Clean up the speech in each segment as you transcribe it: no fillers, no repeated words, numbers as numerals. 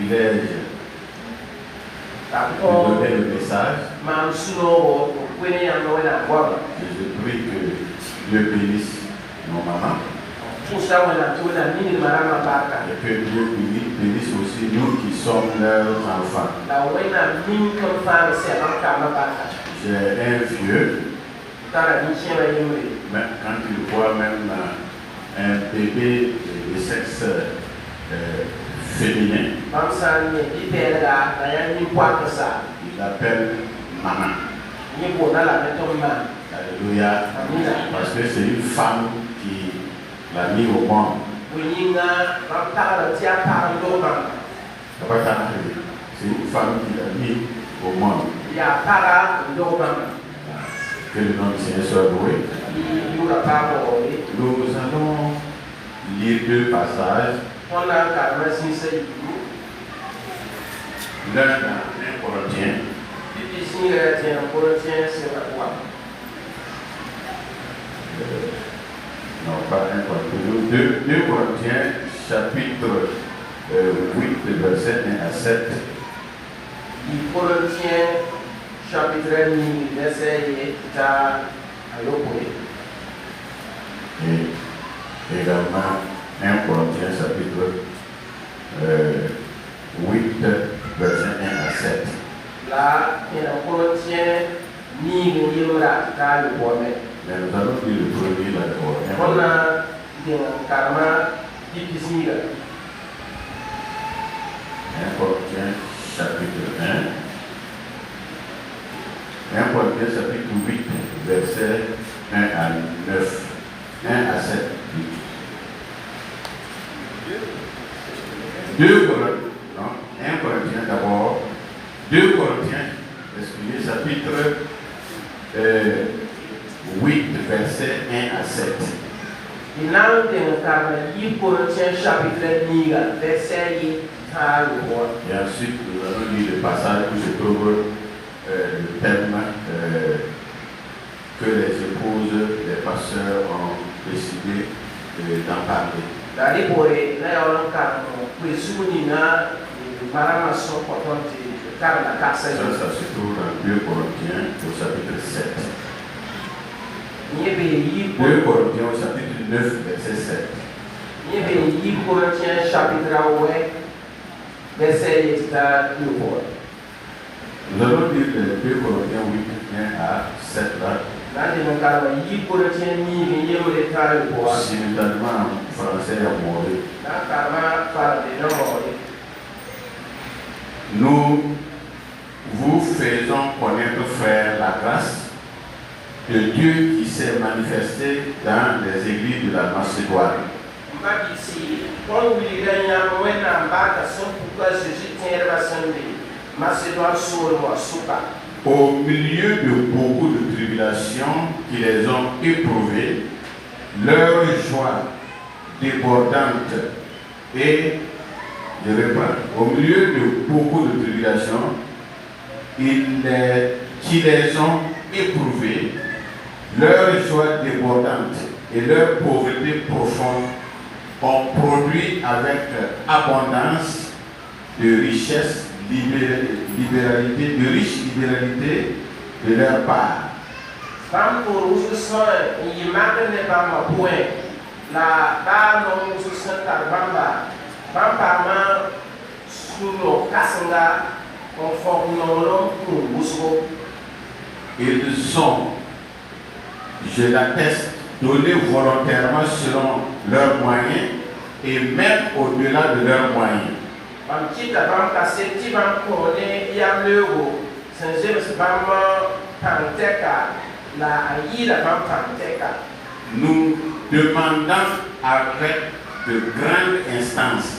privilège de donner le message. Et je prie que Dieu bénisse nos mamans. Et que Dieu bénisse aussi nous qui sommes leurs enfants. J'ai un vieux, mais quand il voit même un bébé de sexe féminin, il l'appelle maman. Alléluia. Parce que c'est une femme qui l'a mis au monde. C'est une femme qui l'a mis au monde. Que le nom du Seigneur soit loué. Nous allons lire deux passages. L'un dans 1 Corinthiens. Non, pas 1 Corinthiens. 2 Corinthiens, chapitre 8, verset 1 à 7. Corinthiens, chapitre 1, verset 1 à 7. Et également 1 Corinthiens, chapitre 8, verset 1 à 7. Là, il y a un Corinthiens, mais nous allons lire le premier d'abord. 1 Corinthiens, chapitre 1. 1 Corinthiens, chapitre 8, verset 1 à 9. 1 à 7. 2 Corinthiens, non, 1 Corinthiens d'abord. 2 Corinthiens, excusez, chapitre 8, verset 1 à 7. Et ensuite, nous allons lire le passage où se trouve le thème que les épouses des pasteurs ont décidé d'en parler. Ça se trouve dans 2 Corinthiens au chapitre 7. 2 Corinthiens au chapitre 9, verset 7. 2 Corinthiens chapitre 8, verset 1. Nous allons lire 2 Corinthiens 8, 1 à 7 là. Simultanément en français et en mauvais. Nous vous faisons connaître, frères, la grâce de Dieu qui s'est manifesté dans les églises de la Macédoine. Au milieu de beaucoup de tribulations qui les ont éprouvées, leur joie débordante et, je reprends, au milieu de beaucoup de tribulations qui les ont éprouvées, leur joie débordante et leur pauvreté profonde ont produit avec abondance de richesse, libéralité, de riche libéralité de leur part. Ils ont, je l'atteste, donné volontairement selon leurs moyens et même au-delà de leurs moyens. Nous demandons avec de grandes instances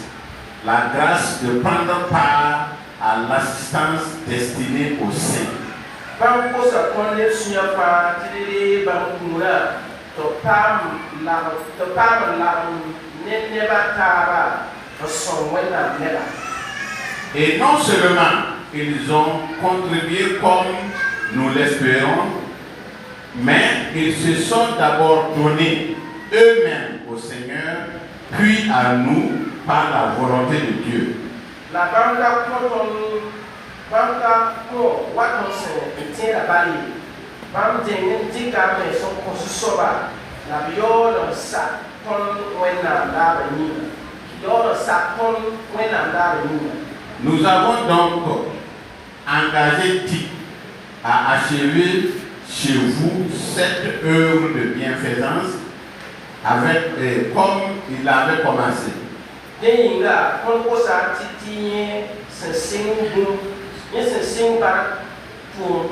la grâce de prendre part à l'assistance destinée aux saints. Et non seulement ils ont contribué comme nous l'espérons, mais ils se sont d'abord donnés eux-mêmes au Seigneur, puis à nous par la volonté de Dieu. La banque pour Watson tient la balie. Bam dit qu'à mes son consoba, la viole sa ton wena la venue. Viole sa ton wena la venue. Nous avons donc engagé Tic à achever chez vous cette œuvre de bienfaisance avec, comme il avait commencé. Denga, on pose à titiller ce signe bon, et ce signe par pour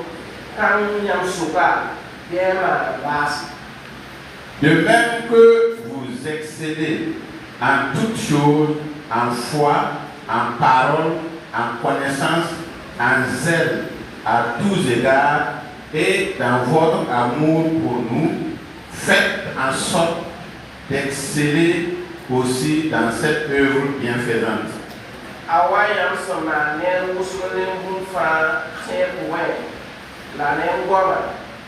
quand yam soupa, bien ma base. De même que vous excellez en toutes choses, en foi, en parole, en connaissance, en zèle, à tous égards, et dans votre amour pour nous, faites en sorte d'exceller aussi dans cette œuvre bienfaisante. Awayam soma ne usule bunfa tepuwe la nengwama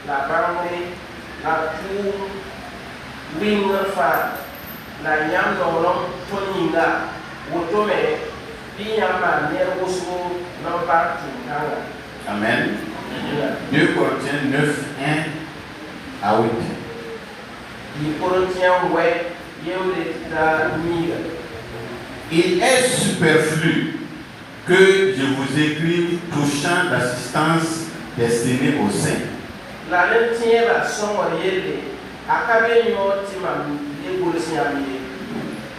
la bangre la tu wingerfa la nyam nolom toninga wotome biyama ne usu namba tunganga. Amen. 2 Corinthiens 9, 1 à 8. Il Corinthiens ouais, Il est superflu que je vous écrive touchant l'assistance destinée aux saints.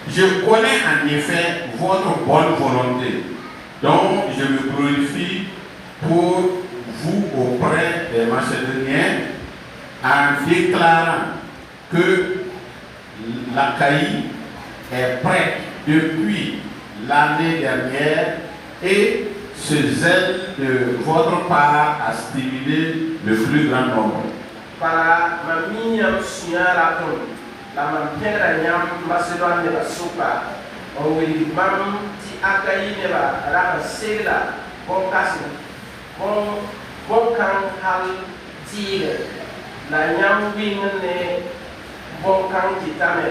Je connais en effet votre bonne volonté, dont je me glorifie pour vous auprès des Macédoniens en déclarant que l'Achaïe est prête depuis l'année dernière et ce zèle de votre part a stimulé le plus grand nombre. Para mamia sunyara ton la mampera nyam Macédoine de la sopa on will mam ti Achaïe de la ra sela bon kasi bon kan hal tire la nyam winne bon kan kitame.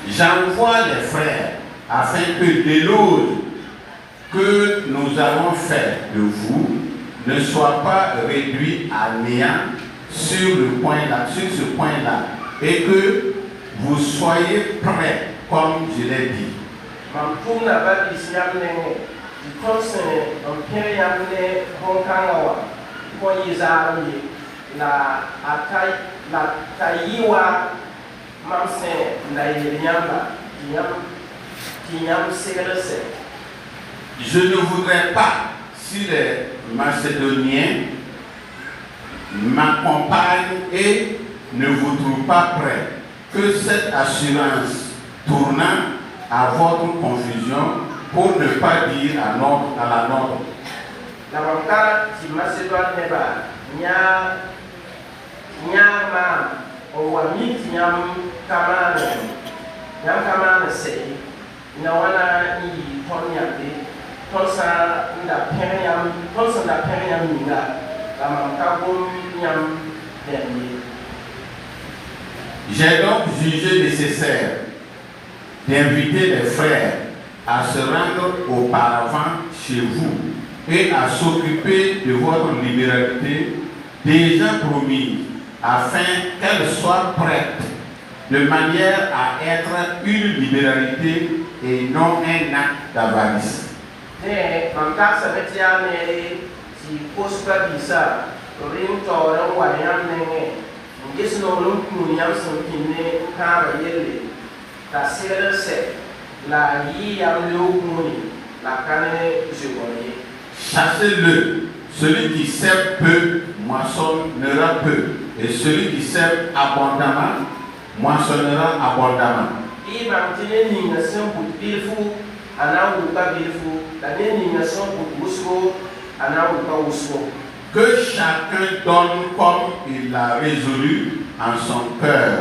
J'envoie les frères afin que l'éloge que nous avons fait de vous ne soit pas réduit à néant sur ce point-là et que vous soyez prêts comme je l'ai dit. La taïwa mamse na yeliamba Je ne voudrais pas, si les Macédoniens m'accompagnent et ne vous trouvent pas prêts, que cette assurance tournant à votre confusion pour ne pas dire à la nôtre. La bancada si Macédoine neba nyama owamit nyam kamana sei na wana ni tonyade tonsa nda periam minga la mankabum nyam dernier. J'ai donc jugé nécessaire d'inviter les frères à se rendre auparavant chez vous et à s'occuper de votre libéralité déjà promise, afin qu'elle soit prête, de manière à être une libéralité et non un acte d'avarice. Chassez-le. Celui qui sème peu moissonnera peu, et celui qui sème abondamment moissonnera abondamment. Que chacun donne comme il l'a résolu en son cœur,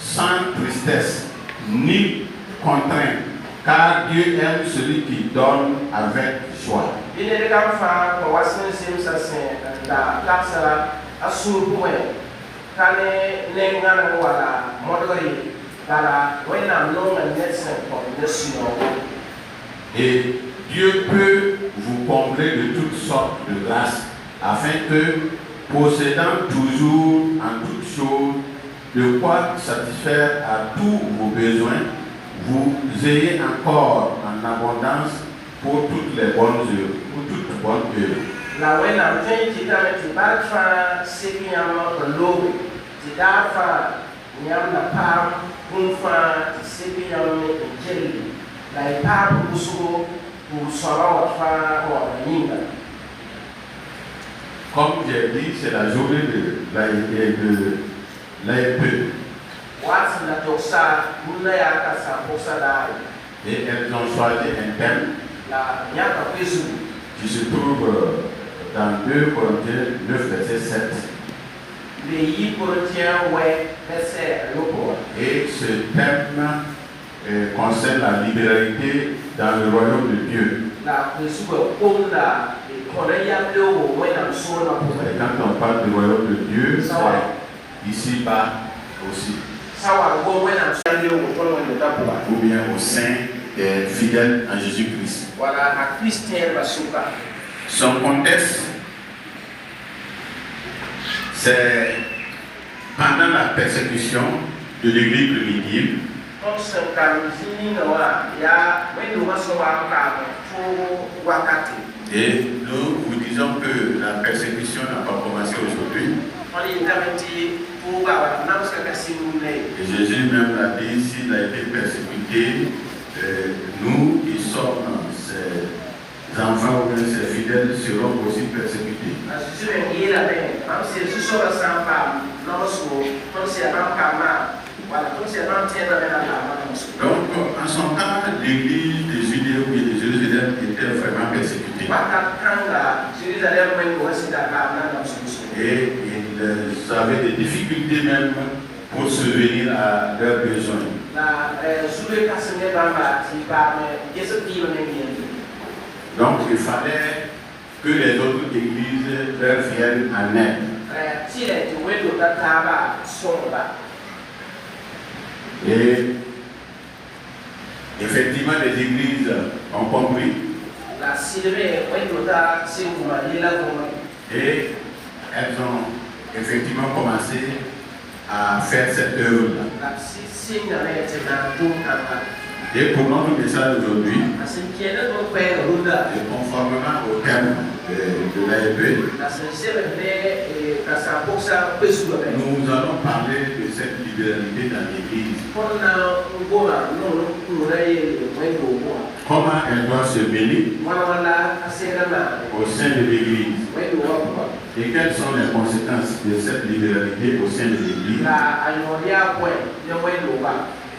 sans tristesse ni contrainte, car Dieu aime celui qui donne avec joie. Et Dieu peut vous combler de toutes sortes de grâces, afin que, possédant toujours en toutes choses de quoi satisfaire à tous vos besoins, vous ayez encore en abondance pour toutes les bonnes œuvres, pour toute bonne œuvre. La wena mtenji kama tibarfa siku nyama lobe tidafa nyama pam kunfa siku nyama injili la ipam kusugo kusala wafa wa nyinga. Comme j'ai dit, c'est la journée de l'AEP. Et elles ont choisi un thème qui se trouve dans 2 Corinthiens 9, verset 7. Et ce thème concerne la libéralité dans le royaume de Dieu. Et quand on parle du royaume de Dieu, c'est ici-bas aussi. Ou bien au sein des fidèles en Jésus-Christ. Son contexte, c'est pendant la persécution de l'église primitive. Et nous vous disons que la persécution n'a pas commencé aujourd'hui. Et Jésus même l'a dit, s'il a été persécuté, nous qui sommes ses enfants ou bien ses fidèles seront aussi persécutés. Donc, en son temps, l'église des Judéens ou des Jérusalem était vraiment persécutée. Et ils avaient des difficultés même pour subvenir à leurs besoins. Donc, il fallait que les autres églises leur viennent en aide. Et effectivement, les églises ont compris. Et elles ont effectivement commencé à faire cette œuvre-là. Et pour notre message aujourd'hui, et conformément au thème de l'AEP, nous allons parler de cette libéralité dans l'Église. Comment elle doit se mêler au sein de l'Église. Et quelles sont les conséquences de cette libéralité au sein de l'Église.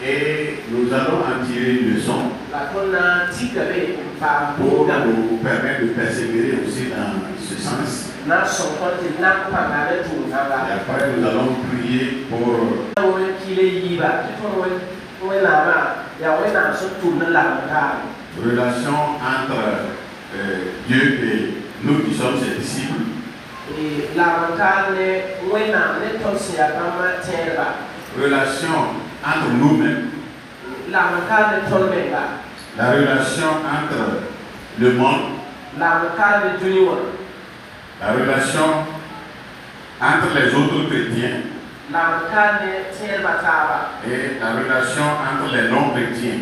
Et nous allons en tirer une leçon pour nous permettre de persévérer aussi dans ce sens. Et après, nous allons prier pour relation entre Dieu et nous qui sommes ses disciples. Relation entre nous-mêmes. La relation entre le monde. La relation entre les autres chrétiens. Et la relation entre les non-chrétiens.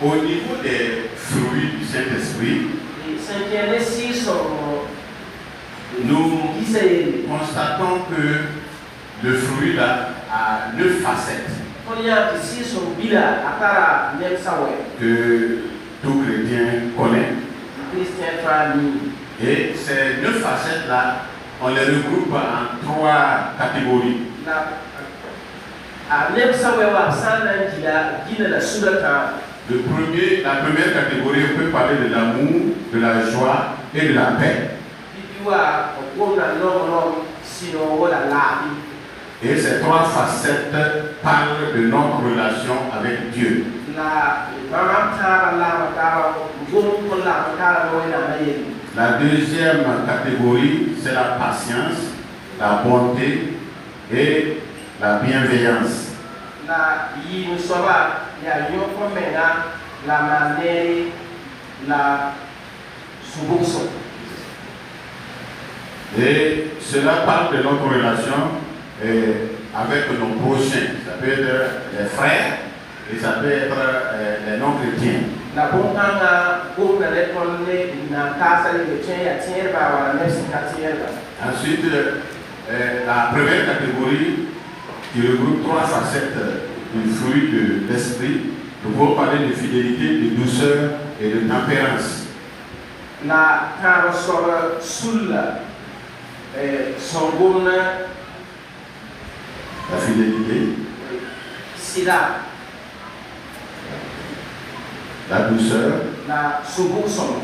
Au niveau des fruits du Saint-Esprit, nous constatons que le fruit là a 9 facettes que tout chrétien connaît. Et ces 9 facettes là, on les regroupe en 3 catégories. La première catégorie, on peut parler de l'amour, de la joie et de la paix. Et ces 3 facettes parlent de notre relation avec Dieu. La deuxième catégorie, c'est la patience, la bonté et la bienveillance. La Yinusoba, Yayopomena, la Maneri, la Subuso. Et cela parle de notre relation avec nos prochains. Ça peut être les frères et ça peut être les non-chrétiens. La Bontanga, Bourna Letonne, Nakasa, le Tien, Tierba, la Messi, Ensuite, la première catégorie qui regroupe 3 facettes du fruit de l'esprit. Nous pouvons parler de fidélité, de douceur et de tempérance. La Karosora Sulla, Songona, La fidélité, Sida, la douceur, la Subuson,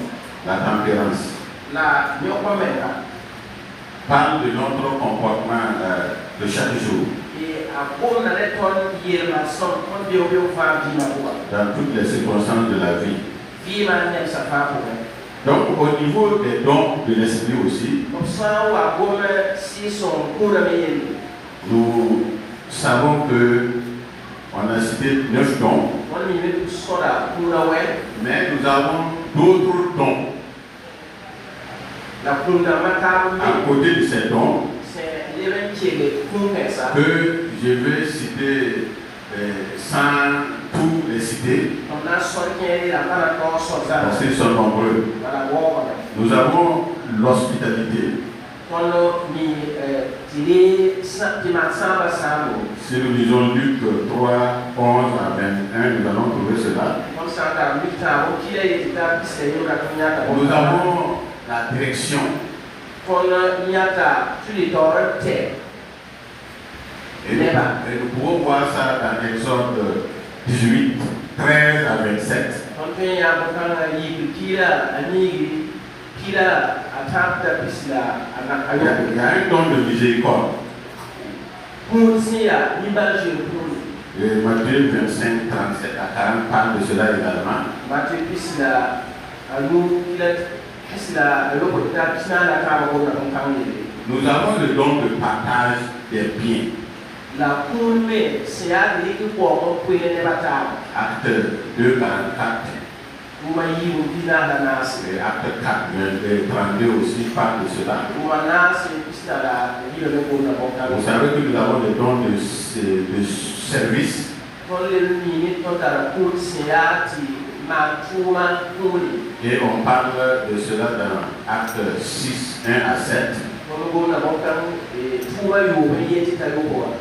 la tempérance. la Nyopomena, Parle de notre comportement de chaque jour, et à Bourna Leton, Yelma Son, on dit au Femme Dimaboua, dans toutes les circonstances de la vie. Vima Nem Safa. Donc, au niveau des dons de l'esprit aussi, Comme ça, on a Bourna, si son Kouraméen, nous savons que on a cité 9 dons, on y met tout soda, Kourawe, mais nous avons d'autres dons. la Kouramatame, À côté de ces dons, c'est l'événement qui est Kourmesa. que je vais citer sans tous les citer, On a sorti la Panacor Sozana, parce qu'ils sont nombreux. la Wawada. Nous avons l'hospitalité. On a mis tiré Samba Sambo. Si nous lisons Luc 3, 11 à 21, nous allons trouver cela. On s'en a mis à qui a été tapissé, Nous avons la direction. On a mis à tous les torts. Et nous pouvons voir ça dans Exode 18, 13 à 27. On fait un boucan qui a attaque de Pisla à Il y a un don de miséricorde. pour si à l'image Et Matthieu 25, 37 à 40 parle de cela également. Mathieu Pisla à nous, Pisla, l'opéra Pisla, la table au Nous avons le don de partage des biens. la courbe, c'est à dire que pour on peut les batailles. Acte 2, 44 Vous voyez, vous dites dans la nation. et acte 4, 32 aussi parle de cela. Vous en avez, c'est la ville de Bourna. Vous savez que nous avons le don de service. Pour les minutes, on a la courbe, c'est à dire, ma tourma, Et on parle de cela dans acte 6, 1 à 7.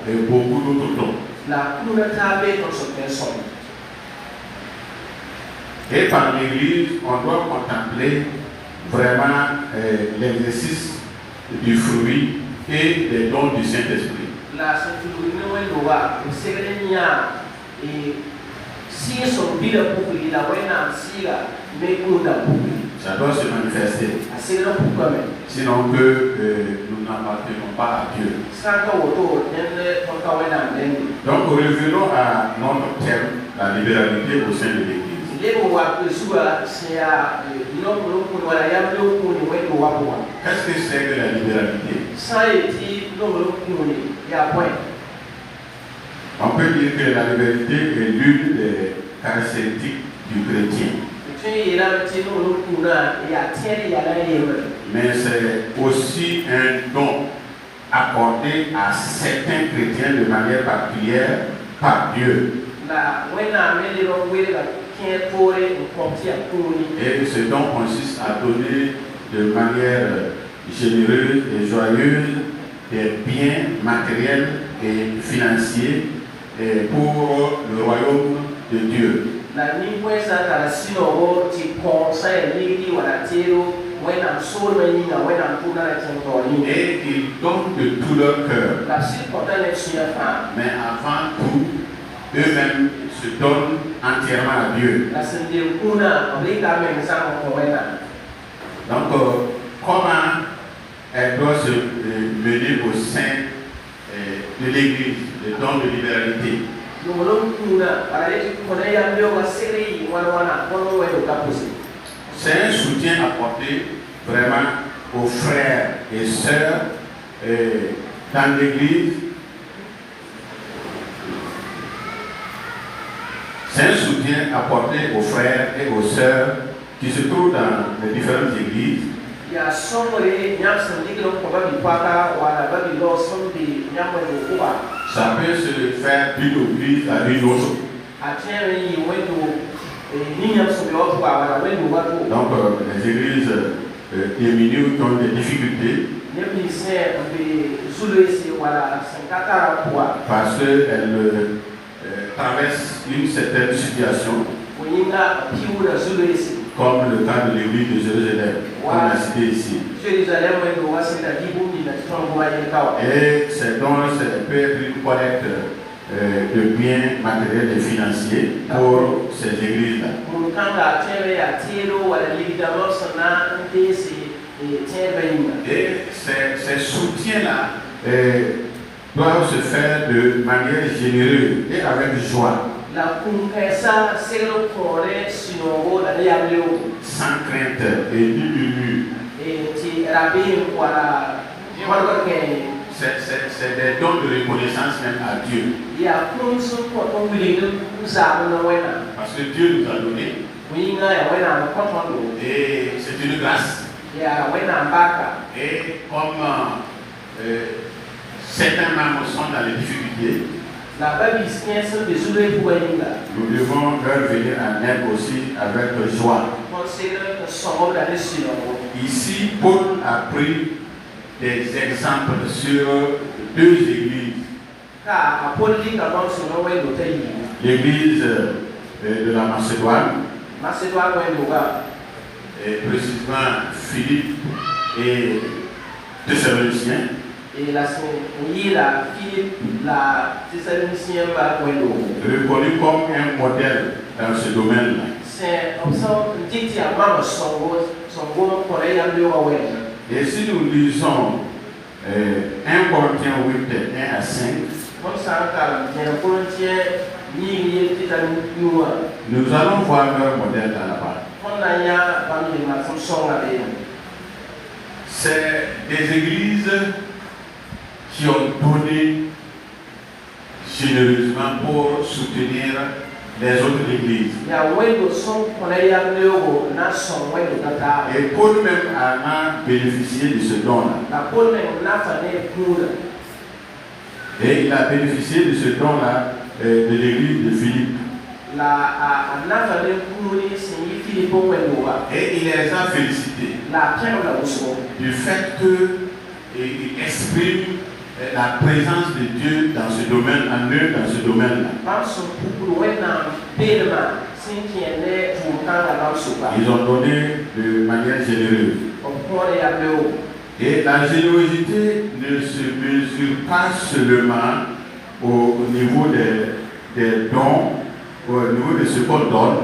Et beaucoup d'autres dons. La cour tablée dans ce personne. Et par l'Église, on doit contempler vraiment l'exercice du fruit et des dons du Saint-Esprit. La Sainte-Loi, le Sérénia, et si son bilan pour lui, la Wena, si la Mécoda pour lui. Ça doit se manifester. C'est là pour quand même. Sinon que nous n'appartenons pas à Dieu. Donc revenons à notre thème, la libéralité au sein de l'Église. Qu'est-ce que c'est que la libéralité? On peut dire que la liberté est l'une des caractéristiques du chrétien. Mais c'est aussi un don accordé à certains chrétiens de manière particulière par Dieu. Et ce don consiste à donner de manière généreuse et joyeuse des biens matériels et financiers pour le royaume de Dieu. Et ils donnent de tout leur cœur. Mais avant tout, eux-mêmes se donnent entièrement à Dieu. Donc, comment elle doit se mener au sein de l'Église, le don de libéralité? C'est un soutien apporté vraiment aux frères et sœurs dans l'Église C'est un soutien apporté aux frères et aux sœurs qui se trouvent dans les différentes églises. Ya sombre nyam sandi ko ko ba bi paka wala ba bi lo sombi nyam mo ko ba. Ça peut se faire d'une église à une autre. A tiens yi wendo ni nyam sombi o ko wala wendo ba ko. Donc les églises diminuent qui ont des difficultés. Ni c'est be zulu ese wala sankata kwa. Parce qu'elles traversent une certaine situation. Oyinga piu da zulu ese. Comme le cas de l'église de Jérusalem, qu'on a cité ici. Et c'est donc, ça peut être une collecte de biens matériels et financiers pour ces églises-là. Et ces soutiens-là doivent se faire de manière généreuse et avec joie. Sans crainte et ni murmure. C'est des dons de reconnaissance même à Dieu. Parce que Dieu nous a donné. Et c'est une grâce. Et comme certains membres sont dans les difficultés, nous devons leur venir en aide aussi avec joie. Ici, Paul a pris des exemples sur deux églises. L'église de la Macédoine, et précisément Philippe et Thessaloniciens. Et la Philippe, la Thessaloniciens, reconnu comme un modèle dans ce domaine-là. Et si nous lisons 1 Corinthiens 8, 1 à 5, nous allons voir leur modèle dans la parole. C'est des églises qui ont donné généreusement pour soutenir les autres églises. Et Paul même a bénéficié de ce don-là. Et il a bénéficié de ce don-là de l'église de Philippe. Et il les a félicités du fait qu'ils expriment la présence de Dieu dans ce domaine, en eux, dans ce domaine-là. Ils ont donné de manière généreuse. Et la générosité ne se mesure pas seulement au niveau des dons, au niveau de ce qu'on donne.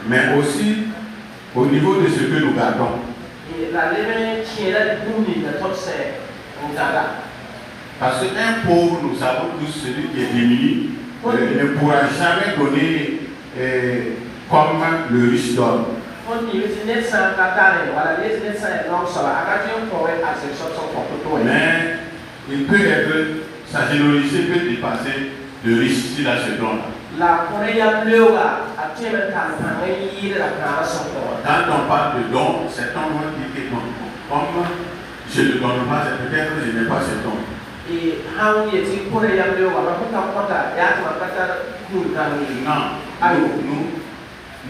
Mais aussi au niveau de ce que nous gardons. Parce qu'un pauvre, nous savons tous, celui qui est démuni, ne pourra jamais donner comme le riche donne. Mais il peut être, sa générosité peut dépasser le riche s'il a ce don-là. Quand on parle de don, cet homme dit que non. Comme je ne donne pas, c'est peut-être que je n'ai pas ce don. Non,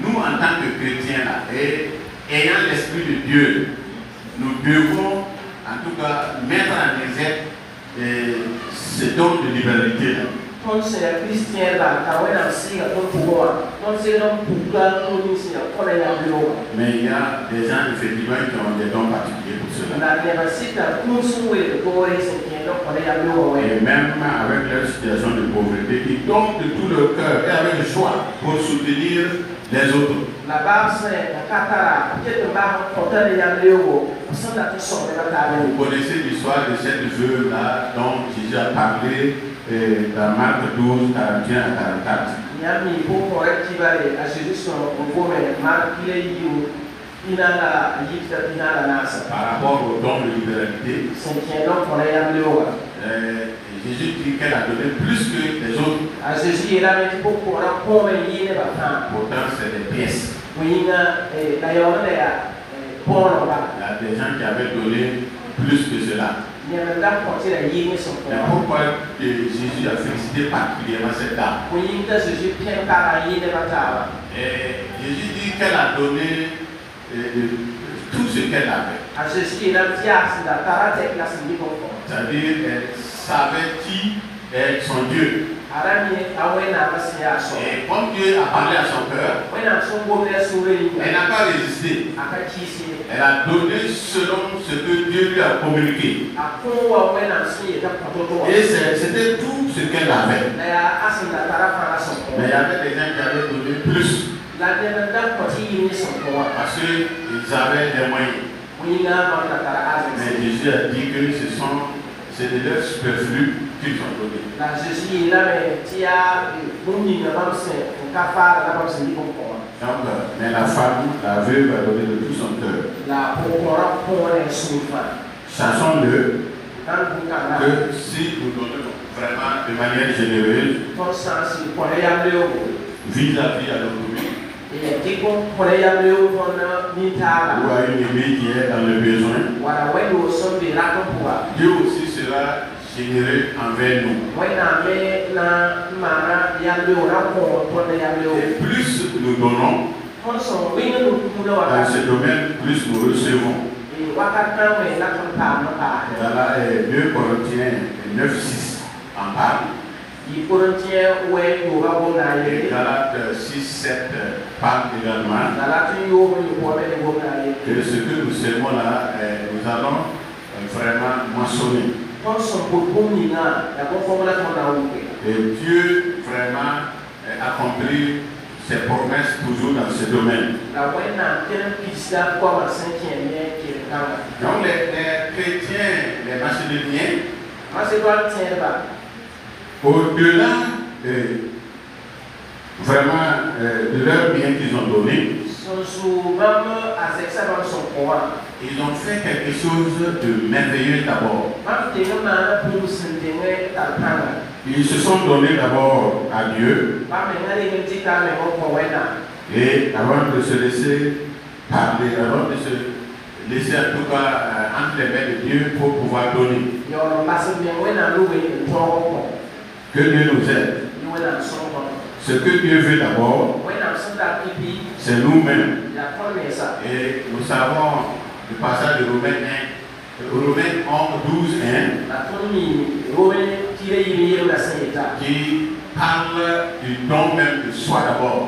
nous en tant que chrétiens là, et ayant l'esprit de Dieu, nous devons en tout cas mettre en exergue ce don de libéralité là. Mais il y a des gens effectivement qui ont des dons particuliers pour cela. Et même avec leur situation de pauvreté, ils donnent de tout leur cœur et avec joie pour soutenir les autres. Vous connaissez l'histoire de cette veuve-là dont Jésus a parlé dans Marc 12, 41 à 44. par rapport au don de libéralité, Jésus dit qu'elle a donné plus que les autres. Pourtant, c'est des pièces. Il y a des gens qui avaient donné plus que cela. Mais pourquoi Jésus a félicité particulièrement cette dame? Jésus dit qu'elle a donné tout ce qu'elle avait. C'est-à-dire qu'elle savait qui est son Dieu. Et comme Dieu a parlé à son cœur, elle n'a pas résisté. Elle a donné selon ce que Dieu lui a communiqué. Et c'était tout ce qu'elle avait. Mais il y avait des gens qui avaient donné plus. Parce qu'ils avaient des moyens. Mais Jésus a dit que c'est de leur superflu qu'ils ont donné. Donc, mais la femme, la veuve, a donné de tout son cœur. Sachons-le que si nous donnons vraiment de manière généreuse, vis-à-vis à l'autrui, ou à une aimée qui est dans le besoin, Dieu aussi sera généreux envers nous. Et plus nous donnons dans ce domaine, plus nous recevons. Voilà, 2 Corinthiens 9:6 en parle. Et Galates 6:7 parle également. Que ce que nous servons là, nous allons vraiment mentionner. Et Dieu vraiment accomplit ses promesses toujours dans ce domaine. Donc les chrétiens, les macédoniens, au-delà vraiment de leurs biens qu'ils ont donnés, ils ont fait quelque chose de merveilleux d'abord. Ils se sont donnés d'abord à Dieu. Et avant de se laisser parler, avant de se laisser en tout cas entre les mains de Dieu pour pouvoir donner. Que Dieu nous aide. Ce que Dieu veut d'abord, c'est nous-mêmes. Et nous savons le passage de Romains 12:1 qui parle du don même de soi d'abord,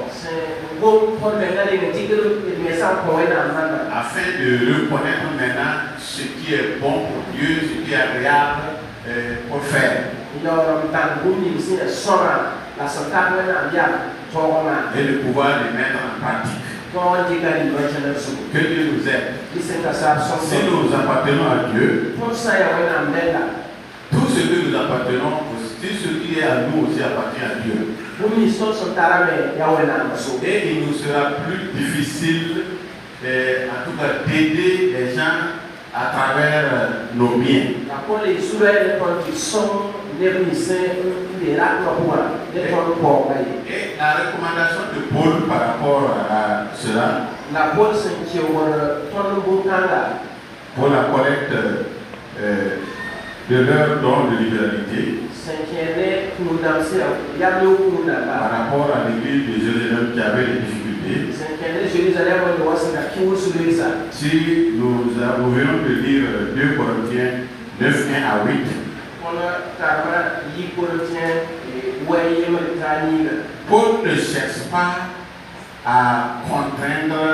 afin de reconnaître maintenant ce qui est bon pour Dieu, ce qui est agréable pour faire. Et de pouvoir les mettre en pratique. Que Dieu nous aide. Si nous appartenons à Dieu, tout ce que nous appartenons, tout ce qui est à nous aussi appartient à Dieu. Et il nous sera plus difficile, en tout cas, d'aider les gens à travers nos biens. Et la recommandation de Paul par rapport à cela, pour la collecte de leur don de libéralité, par rapport à l'église de Jérusalem qui avait des difficultés, si nous venons de lire 2 Corinthiens 9:1-8, Paul ne cherche pas à contraindre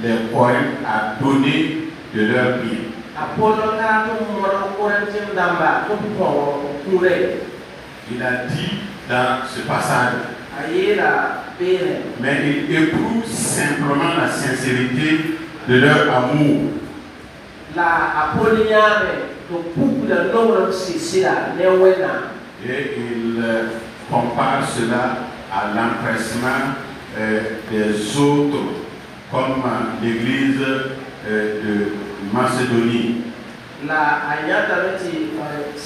les Corinthiens à donner de leur bien. Il a dit dans ce passage, mais il éprouve simplement la sincérité de leur amour. Et il compare cela à l'empressement des autres comme l'église de Macédonie. La ayata beti